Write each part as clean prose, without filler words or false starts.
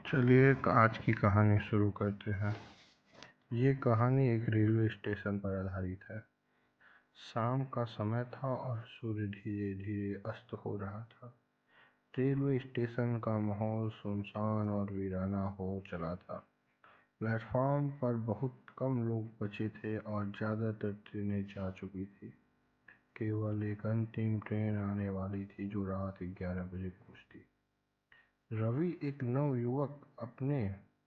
चलिए आज की कहानी शुरू करते हैं। ये कहानी एक रेलवे स्टेशन पर आधारित है। शाम का समय था और सूर्य धीरे धीरे अस्त हो रहा था। रेलवे स्टेशन का माहौल सुनसान और वीराना हो चला था। प्लेटफॉर्म पर बहुत कम लोग बचे थे और ज़्यादातर ट्रेनें जा चुकी थी। केवल एक अंतिम ट्रेन आने वाली थी जो रात 11 बजे पहुंचती। रवि एक नवयुवक अपने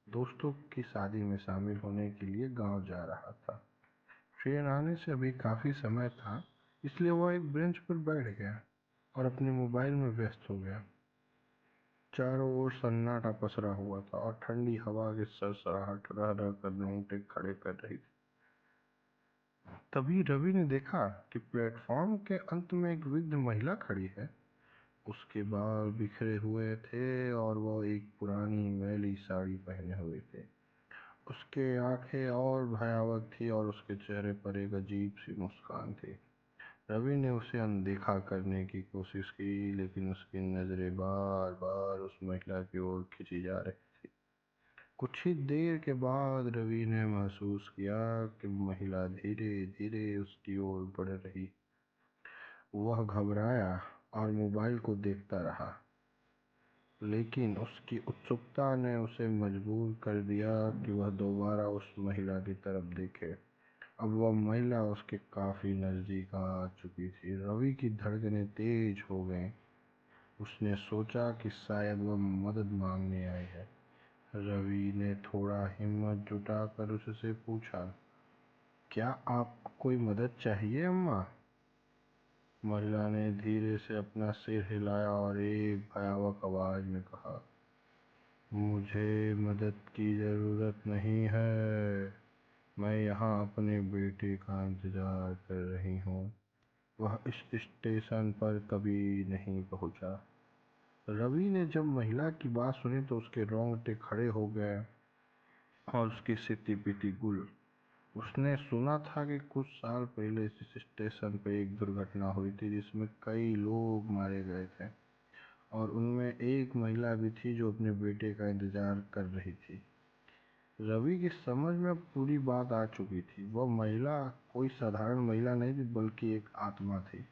दोस्तों की शादी में शामिल होने के लिए गांव जा रहा था। ट्रेन आने से अभी काफ़ी समय था, इसलिए वह एक बेंच पर बैठ गया और अपने मोबाइल में व्यस्त हो गया। चारों ओर सन्नाटा पसरा हुआ था और ठंडी हवा की सरसराहट रह रह कर रोंगटे खड़े कर रही थी। तभी रवि ने देखा कि प्लेटफॉर्म के अंत में एक वृद्ध महिला खड़ी है। उसके बाल बिखरे हुए थे और वह एक पुरानी मैली साड़ी पहने हुए थे। उसके आंखें और भयावह थी और उसके चेहरे पर एक अजीब सी मुस्कान थी। रवि ने उसे अनदेखा करने की कोशिश की, लेकिन उसकी नज़रें बार बार उस महिला की ओर खींची जा रही थी। कुछ ही देर के बाद रवि ने महसूस किया कि महिला धीरे धीरे उसकी ओर बढ़ रही। वह घबराया और मोबाइल को देखता रहा, लेकिन उसकी उत्सुकता ने उसे मजबूर कर दिया कि वह दोबारा उस महिला की तरफ देखे। अब वह महिला उसके काफ़ी नज़दीक आ चुकी थी। रवि की धड़कनें तेज हो गईं। उसने सोचा कि शायद वह मदद मांगने आई है। रवि ने थोड़ा हिम्मत जुटाकर उससे पूछा, क्या आपको कोई मदद चाहिए अम्मा? महिला ने धीरे से अपना सिर हिलाया और एक भयावह आवाज़ में कहा, मुझे मदद की ज़रूरत नहीं है। मैं यहाँ अपने बेटे का इंतज़ार कर रही हूँ। वह इस स्टेशन पर कभी नहीं पहुँचा। रवि ने जब महिला की बात सुनी तो उसके रोंगटे खड़े हो गए और उसकी सिटी पिटी गुल। उसने सुना था कि कुछ साल पहले इस स्टेशन पर एक दुर्घटना हुई थी जिसमें कई लोग मारे गए थे और उनमें एक महिला भी थी जो अपने बेटे का इंतज़ार कर रही थी। रवि की समझ में अब पूरी बात आ चुकी थी। वह महिला कोई साधारण महिला नहीं थी, बल्कि एक आत्मा थी।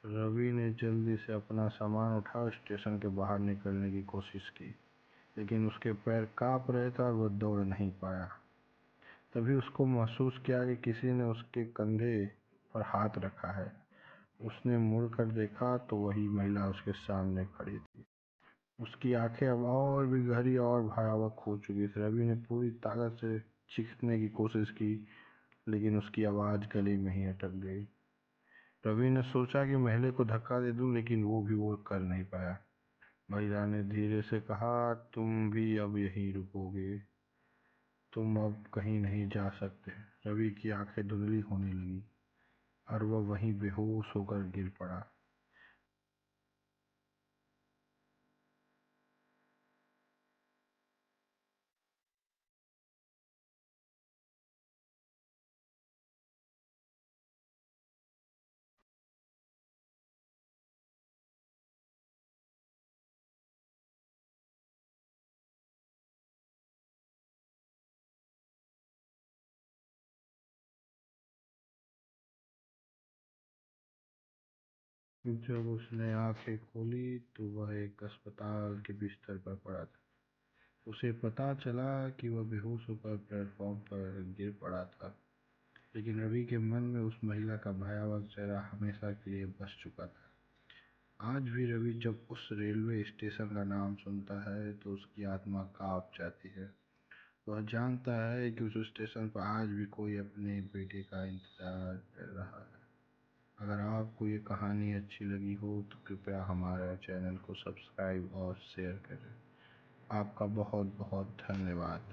रवि ने जल्दी से अपना सामान उठा स्टेशन के बाहर निकलने की कोशिश की, लेकिन उसके पैर कांप रहे थे और वह दौड़ नहीं पाया। तभी उसको महसूस किया कि किसी ने उसके कंधे पर हाथ रखा है। उसने मुड़कर देखा तो वही महिला उसके सामने खड़ी थी। उसकी आंखें अब और भी गहरी और भयावह हो चुकी थी। रवि ने पूरी ताकत से चीखने की कोशिश की, लेकिन उसकी आवाज़ गले में ही अटक गई। रवि ने सोचा कि महिला को धक्का दे दूं, लेकिन वो कर नहीं पाया। महिला ने धीरे से कहा, तुम भी अब यहीं रुकोगे, तुम अब कहीं नहीं जा सकते। रवि की आंखें धुंधली होने लगीं और वह वहीं बेहोश होकर गिर पड़ा। जब उसने आंखें खोली तो वह एक अस्पताल के बिस्तर पर पड़ा था। उसे पता चला कि वह बेहोश होकर प्लेटफॉर्म पर गिर पड़ा था, लेकिन रवि के मन में उस महिला का भयावह चेहरा हमेशा के लिए बस चुका था। आज भी रवि जब उस रेलवे स्टेशन का नाम सुनता है तो उसकी आत्मा कांप जाती है। वह जानता है कि उस स्टेशन पर आज भी कोई अपने बेटे का इंतजार कर रहा है। अगर आपको ये कहानी अच्छी लगी हो तो कृपया हमारे चैनल को सब्सक्राइब और शेयर करें। आपका बहुत बहुत धन्यवाद।